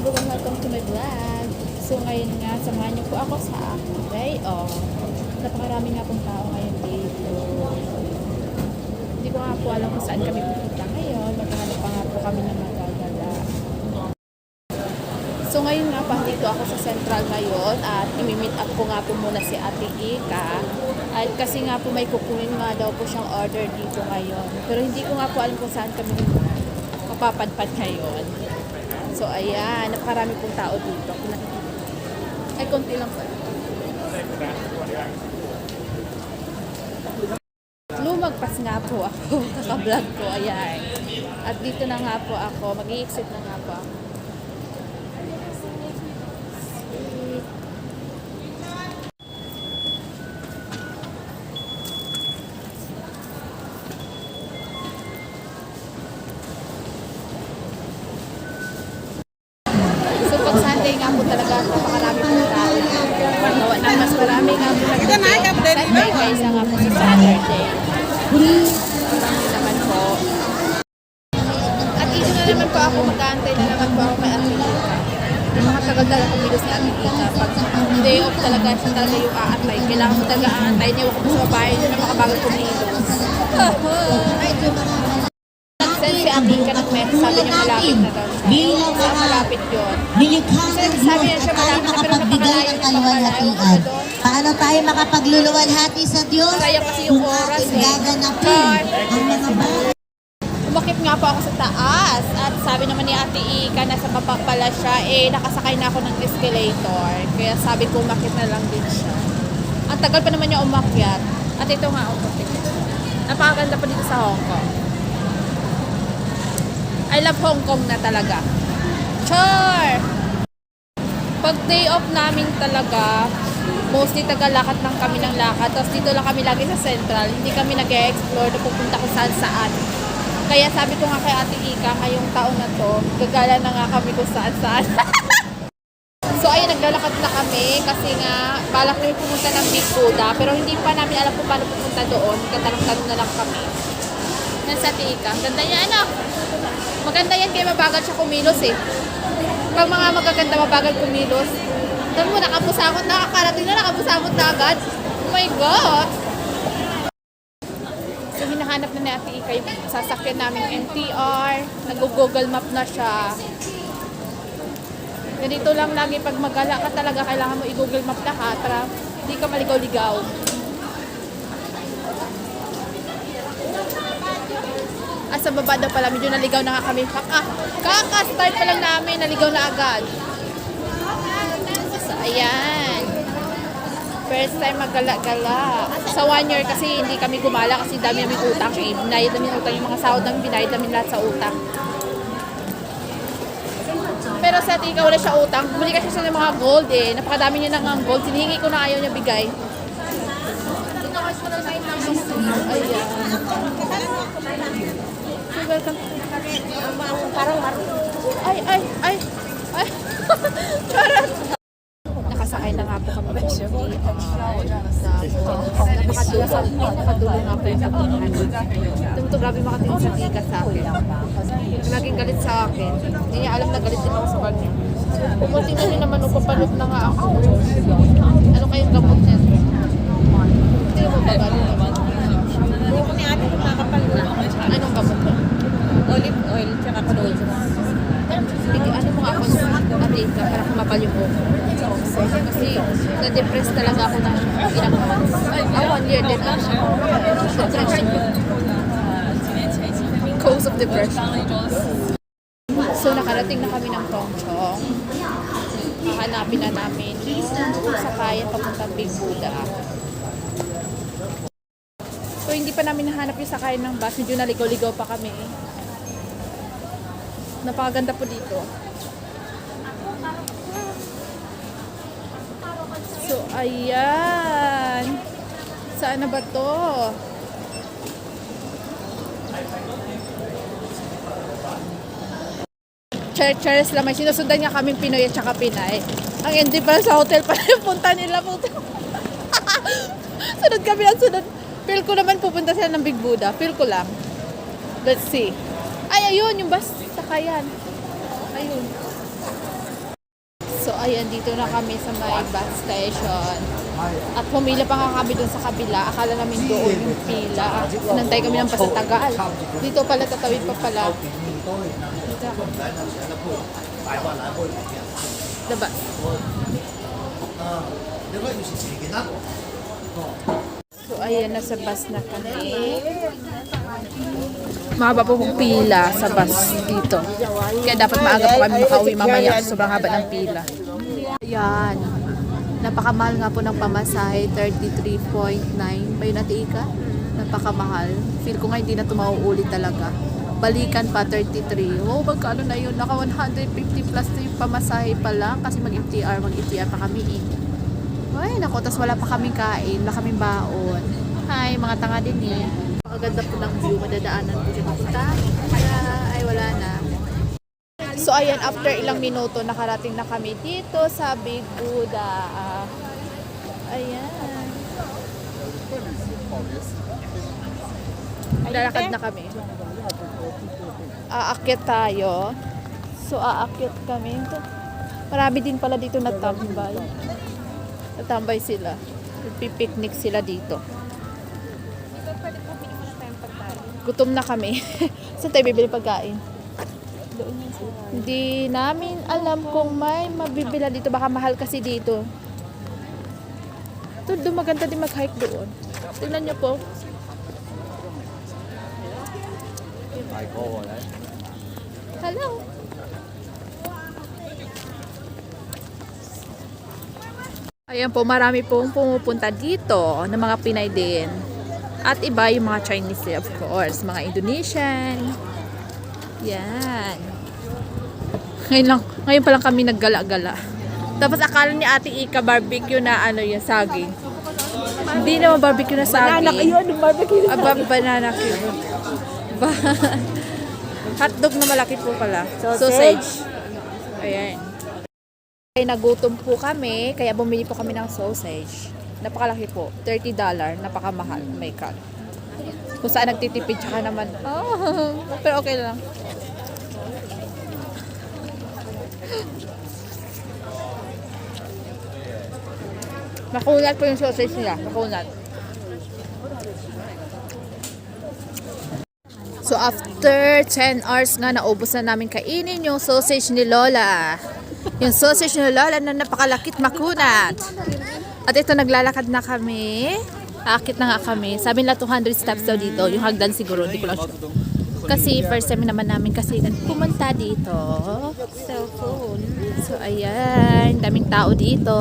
everyone, welcome to my vlog. So ngayon nga, samahan niyo po ako sa day off. Napakarami nga pong tao ngayon dito. Hindi ko nga po alam kung saan kami pupunta ngayon. Maghahanap pa nga po kami ng magagala. So ngayon nga pa, dito ako sa Central ngayon at imi-meet up ko nga po muna si Ate Ika. At kasi nga po may kukunin nga daw po siyang order dito ngayon. Pero hindi ko nga po alam kung saan kami mapapadpad ngayon. So ayan, napakarami pong tao dito. Ay, konti lang pala. Lumagpas nga po ako. Kaka-vlog ko, ayan. At dito na nga po ako. Mag-i-exit na nga po ako. Sunday nga po talaga napakarami po tao. Gawa na mas marami nga po Sunday kaysa nga po sa Saturday. Marami naman po. At dito na naman po ako, mag-aantay na naman po ako kay Ate Ika. Makatagal talaga kumilos ni Ate Ika. Pag day off talaga, siya talaga yung aantay. Kailangan mo talaga aantay. Niya ako po sa babae na makabagal kumilos. Nag-send si Ate Ika ng message. Sabi niya malapit na daw siya. Malapit yun. Nilikha Diyos, tayo makapagbigay ng kaluwalhatian. Paano tayo makapagluluwalhati sa Diyos? Kaya kasi yung oras gaganapin ang mga bagay. Umakit nga po ako sa taas at sabi naman ni Ate Ika nasa baba pala siya, nakasakay na ako ng escalator. Kaya sabi ko umakit na lang din siya. Ang tagal pa naman niya umakyat. At ito nga, napakaganda pa dito sa Hong Kong. I love Hong Kong na talaga. Char! Pag day off namin talaga, mostly tagalakad lang kami ng lakad. Tapos dito lang kami lagi sa Central. Hindi kami nag-e-explore na pupunta kung saan saan. Kaya sabi ko nga kay Ate Ika, ngayong taon na to, gagala na nga kami kung saan saan. So ayun, naglalakad na kami kasi nga balak kami pumunta ng Big Buddha. Pero hindi pa namin alam kung paano pupunta doon. Katanong-tanong na lang kami. Yan sa Ate Ika. Ganda niya, ano? Maganda yan kaya mabagal siya kumilos eh. Pag mga magaganda mabagal kumilos, doon mo nakapusamot, nakakarating na nakapusamot na agad. Oh my God! So hinahanap na ni Ate Ika yung sasakyan namin MTR. Nag-google map na siya. Ganito lang lagi pag magala ka talaga, kailangan mo i-google map lahat para hindi ka maligaw-ligaw. Sa baba daw pala, medyo naligaw na nga kami. Kaka-start pa lang namin, naligaw na agad. So, ayan. First time magala-gala. Sa 1 year kasi hindi kami gumala kasi dami namin utang. Binayad namin utang. Yung mga sahod namin, binayad namin lahat sa utang. Pero sa Tika, wala siya utang. Bumili kasi siya ng mga gold eh. Napakadami niya ng gold. Sinihingi ko na ayaw niya bigay. Ayan. Welcome. Parang ay. Charot. Nakasakay na nga po kami ng MTR. Nakatulo nga po yung sabihan. Ito grabe makatingin sa Tika sa akin. Laging galit sa akin. Hindi niya alam na galit din ako sa kanya. Pumunting na din naman upapalot na nga ako. Ano kayong gamot niya? Hindi mo ba galit naman? Anong gamot niya? Olive oil, tsaka canola. Ano mo nga ako Ate Ika para kumapal yung buhok. Kasi na-depress talaga ako ng ilang months. 1 year din lang siya. Depression. Cause of depression. So nakarating na kami ng Tongchong. Hahanapin na namin yung sakayan papuntang Big Buddha. So hindi pa namin nahanap yung sakayan ng bus. Medyo naligaw-ligaw pa kami. Napakaganda po dito. So, ayan. Saan na ba to? Charles lang. May sinusundan niya kaming Pinoy at saka Pinay. Ang hindi pala sa hotel pala yung punta nila. Sunod kami ang sunod. Feel ko naman pupunta sila ng Big Buddha. Feel ko lang. Let's see. Ay, ayun, yung bus sakayan. Ayun. ayan, dito na kami sa may bus station. At pumila pa nga kami doon sa kabila. Akala namin doon yung pila. Nantay kami ng pasatagal. Dito pala, tatawid pa pala. Dito ako. Diba? So, ayan, nasa bus na kami. Mahaba po pong pila sa bus dito. Kaya dapat maaga po kami makauwi mamaya. Sobrang haba ng pila. Ayan. Napakamahal nga po ng pamasahe. 33.9. Ba yun, Ate Ika? Napakamahal. Feel ko nga hindi na ito mauulit talaga. Balikan pa 33. Oh, magkano na yun? Naka 150 plus na yung pamasahe pa lang. Kasi mag-FTR pa kami eh. Ay, naku, tas wala pa kaming kain, wala kaming baon. Hi, mga tanga din eh. Pakaganda po ng view, madadaanan po dyan papunta. Ay, wala na. So, ayan, after ilang minuto, nakarating na kami dito sa Big Buddha. Ayan. Lalakad na kami. Aakyat tayo. So, aakyat kami. Marami din pala dito nagtambay. Natambay sila. Nagpipiknik sila dito. Gutom na kami. Saan tayo bibili pagkain? Hindi namin alam kung may mabibila dito. Baka mahal kasi dito. Doon maganda din mag-hike doon. Tingnan niyo po. Hello. Ayan po, marami pong pumupunta dito ng mga Pinay din. At iba yung mga Chinese, of course. Mga Indonesian. Yan. Ngayon pa lang kami naggala-gala. Tapos akala ni Ate Ika barbecue na ano yung saging. Hindi naman barbecue na saging. Banana yun, barbecue. Banana cube. Hotdog na malaki po pala. Sausage. Ayan. Nagutom po kami, kaya bumili po kami ng sausage. Napakalaki po. $30. Napakamahal. Oh my God. Kung saan nagtitipid, tsaka naman. Oh, pero okay lang. Makunat po yung sausage nila. Makunat. So, after 10 hours nga, naubos na namin kainin yung sausage ni Lola. Yung sausage ni Lola na napakalakit makunat. At ito, naglalakad na kami. Aakit na nga kami. Sabi nila 200 steps daw dito. Yung hagdan siguro, hindi ko lang sure. Kasi first time naman namin kasi pumunta dito. Cellphone. So, ayan. Daming tao dito.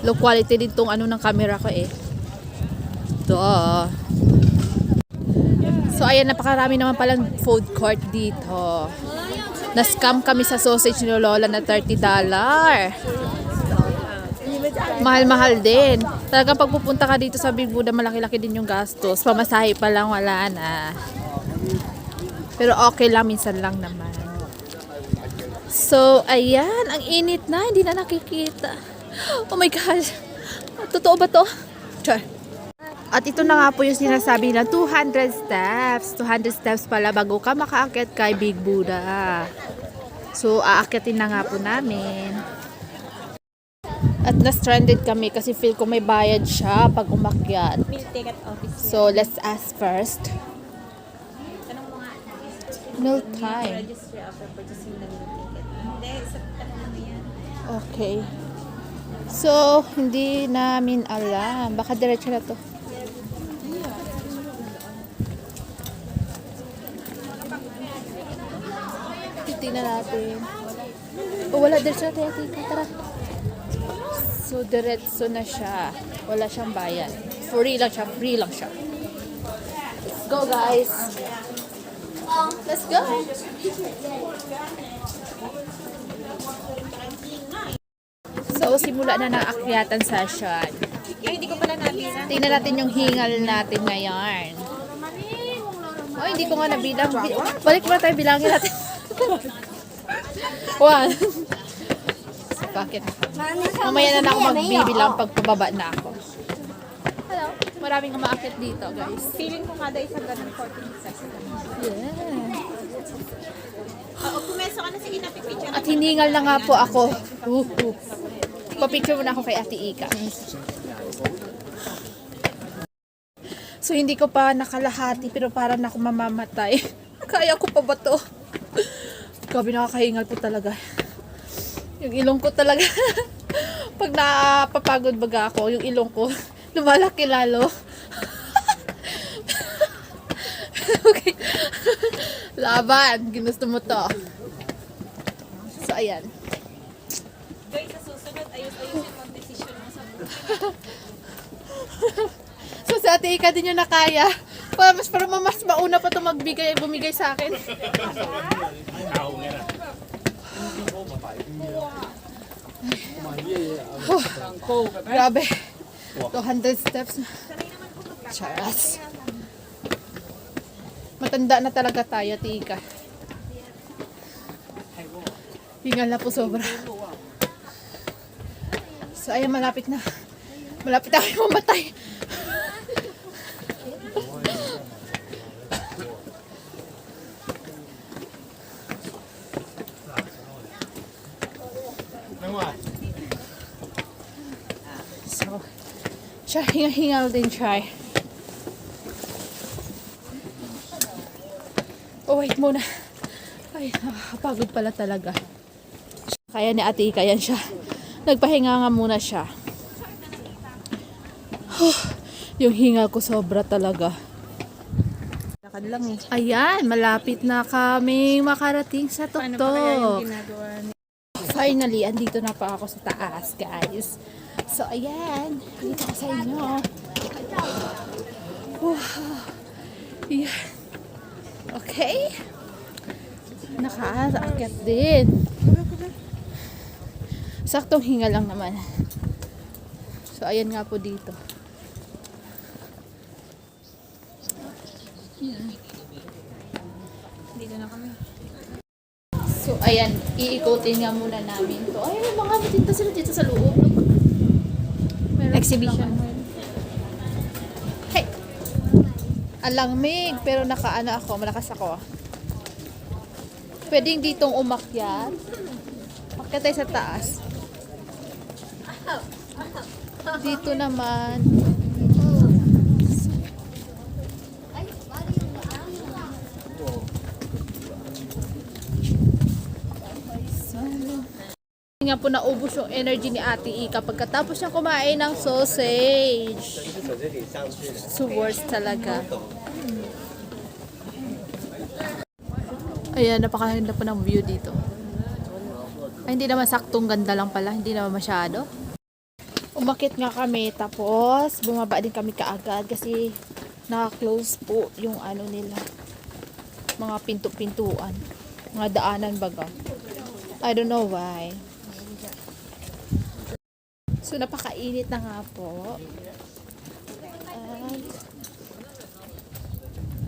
Low quality din tong ano ng camera ko eh. Ito. So, ayan. Napakarami naman palang food court dito. Na-scam kami sa sausage ni Lola na $30. Mahal-mahal din. Talagang pagpupunta ka dito sa Big Buddha, malaki-laki din yung gastos. Pamasahe pa lang, wala na. Pero okay lang, minsan lang naman. So, ayan. Ang init na. Hindi na nakikita. Oh my gosh. Totoo ba to? Char. At ito na nga po yung sinasabi na 200 steps. 200 steps pala bago ka makaakyat kay Big Buddha. So, aakyatin na nga po namin. At na-stranded kami kasi feel ko may bayad siya pag umakyat. So, let's ask first. Meal time. Okay. So, hindi namin alam. Baka diretso na to. Titignan natin. O, wala diretso na tayo. Tara. So, diretso na siya. Wala siyang bayan. Free lang siya. Free lang siya. Let's go, guys. Let's go. So, simula na ng akyatan session. Ay, hindi ko pala nabilang. Tingnan natin yung hingal natin ngayon. Oh, hindi ko nga nabilang. Balik mo na tayo, bilangin natin. 1. Bakit? Mamaya na ako magbibilang pag pababa na ako. Hello? Maraming umaakit dito, guys. Feeling ko kada isa ganun 14 steps. Yeah. Kung may Pasok ka na, sige na, pipicture. At hiningal na nga po ako. Papicture muna ako kay Ate Ika. So, hindi ko pa nakalahati, pero parang ako mamamatay. Kaya ko pa ba to? Grabe, nakakahingal po talaga. Yung ilong ko talaga. Pag napapagod baga ako, yung ilong ko, lumalaki lalo. Okay. Laban. Ginusto mo to. So, ayan. Guys, sa susunod, ayos-ayusin mo ang decision mo sa So, sa Ate Ika din yung nakaya. Para mas mauna pa ito bumigay sa akin. Grabe. 200 steps na. Charas. Matanda na talaga tayo, Ate Ika. Hingal na po sobra. So, ayan, malapit na. Malapit ako mamatay. So, siya, hingal din siya. Oh, wait muna. Ay, nakakapagod pala talaga. Kaya ni Ate Ika, yan siya. Nagpahinga nga muna siya. Yung hingal ko sobra talaga. lakad lang eh. Ayan, malapit na kami makarating sa Paano ba kaya yung tuktok. ginagawa niya? Finally, andito na pa ako sa taas, guys. So, ayan. Dito ko sa inyo. Wow. Ayan. Okay. Nakaakyat din. Saktong hinga lang naman. So, ayan nga po dito. Dito na kami. So, ayan, iikotin nga muna namin to. Ay, may mga tinta sila dito sa loob. Meron Exhibition. Hey! Alangmig, pero nakaano ako, malakas ako. Pwedeng ditong umakyat. Akyat tayo sa taas. Dito naman. Nga po naubos yung energy ni Ate Ika pagkatapos niya kumain ng sausage. So worst talaga. Ayan, napakaganda po ng view dito. Ay, hindi naman saktong ganda lang pala. Hindi naman masyado. Umakit nga kami, tapos bumaba din kami kaagad kasi naka-close po yung ano nila. Mga pinto-pintuan. Mga daanan baga. I don't know why. So, napakainit na nga po. At,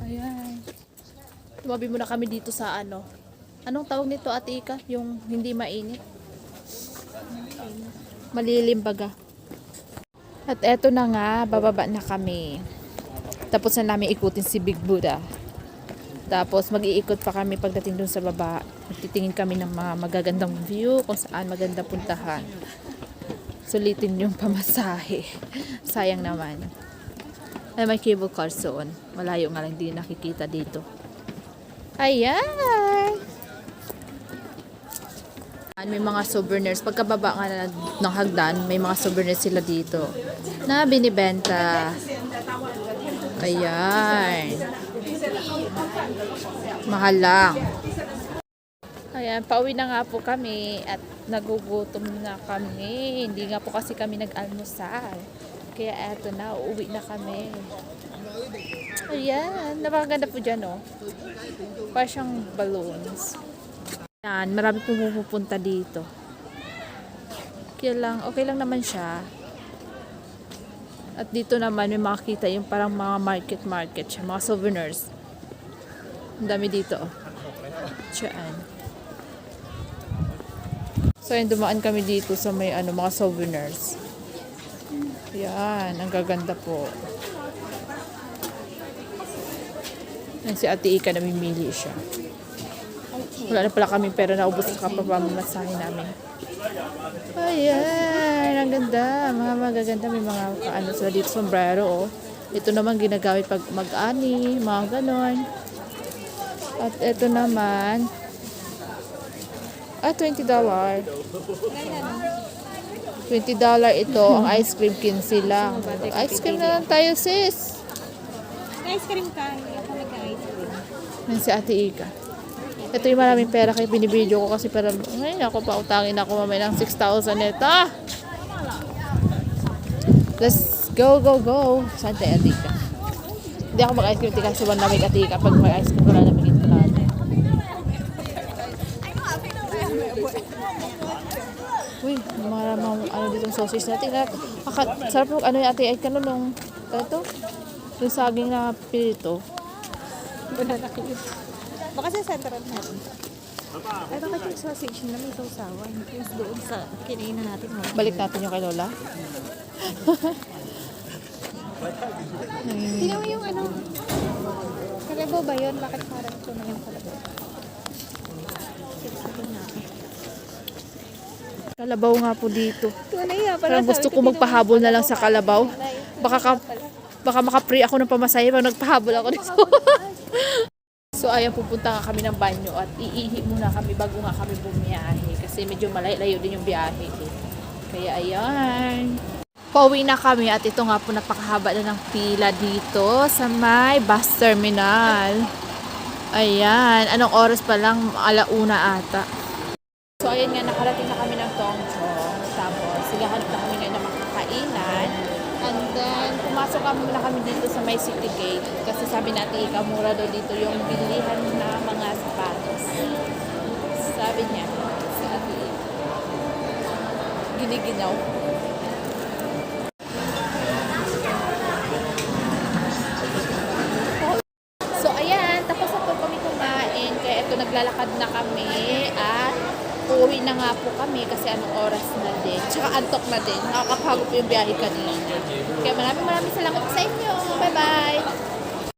ayan. Tumabi muna kami dito sa ano. Anong tawag nito, Ate Ika? Yung hindi mainit? Malilim baga. At eto na nga, bababa na kami. Tapos na namin ikutin si Big Buddha. Tapos mag-iikot pa kami pagdating dun sa baba. Titingin kami ng mga magagandang view kung saan maganda puntahan. Sulitin yung pamasahe. Sayang naman. Ay, may cable car doon. Malayo nga lang, hindi nakikita dito. Ayan! May mga souvenirs. Pagkababa nga ng hagdan, may mga souvenirs sila dito na binibenta. Ayan. Mahal lang. Ayan, pauwi na nga po kami at nagugutom na kami. Hindi nga po kasi kami nag-almusal. Kaya eto na, uuwi na kami. Ayan, napakaganda po dyan, oh. Parang siyang balloons. Ayan, marami pumupunta dito. Kaya lang, okay lang naman siya. At dito naman, may makikita yung parang mga market siya, mga souvenirs. Ang dami dito, oh. Diyan. So, ayun, dumaan kami dito sa may ano, mga souvenirs. Yan, ang gaganda po. Yan si Ate Ika, namimili siya. Wala na pala kami pera, naubos sa kapapamasahe namin. Ayan, ang ganda. Mga magaganda. May mga ano sila dito, sombrero, oh. Ito naman ginagamit pag mag-ani, mga ganon. At ito naman, $20. $20 ito. Ang ice cream 15 lang. Ice cream na lang tayo, sis. Ice cream ka. Hindi ako nag-ice cream. Yan si Ate Ika. Ito yung maraming pera kaya binibidyo ko kasi para ngayon ako pa utangin ako mamaya ng 6,000 nito. Let's go, go, go. Saan tayo, Ate Ika? Hindi ako mag-ice cream kasi sobrang lamig, Ate Ika. Pag mag-ice cream ko na lamigin ko na. Uy, maramang ano ditong sausage natin. Sarap yung ano yung Ate Ika nung ito. Yung saging na pilito. Baka sa central natin. Ay, bakit yung sausage na may sausawan? Yung doon sa kinainan natin. Balik natin yung kay Lola. Tingnan mo yung ano. Kalabaw ba yun? Bakit parang ito na yung kalabaw? Kalabaw nga po dito. Wala yan. Parang gusto ko magpahabol na lang sa kalabaw. Baka maka-free ako ng pamasahe pag nagpahabol ako dito. So ayan, pupunta nga kami ng banyo at iihi muna kami bago nga kami bumiyahe. Kasi medyo malayo din yung biyahe. Kaya ayan. Pauwi na kami at ito nga po napakahaba na ng pila dito sa may bus terminal. Ayan. Anong oras pa lang? 1:00 ata. So ayan nga, nakarating na kami ng Tongchong. Tapos sigahan na kami ngayon ng makakainan. And then, pumasok na kami dito sa may city gate. Kasi sabi natin, ikamura daw dito yung bilihan na mga sapatos. Sabi niya, sa atin, giniginaw. So, ayan, tapos na po kami kumain. Kaya ito, naglalakad na kami. At uuwi na nga po kami kasi anong oras na din. Tsaka antok na din. Nakakapagod po yung biyahe kanina. Kaya maraming salamat sa inyo. Bye-bye!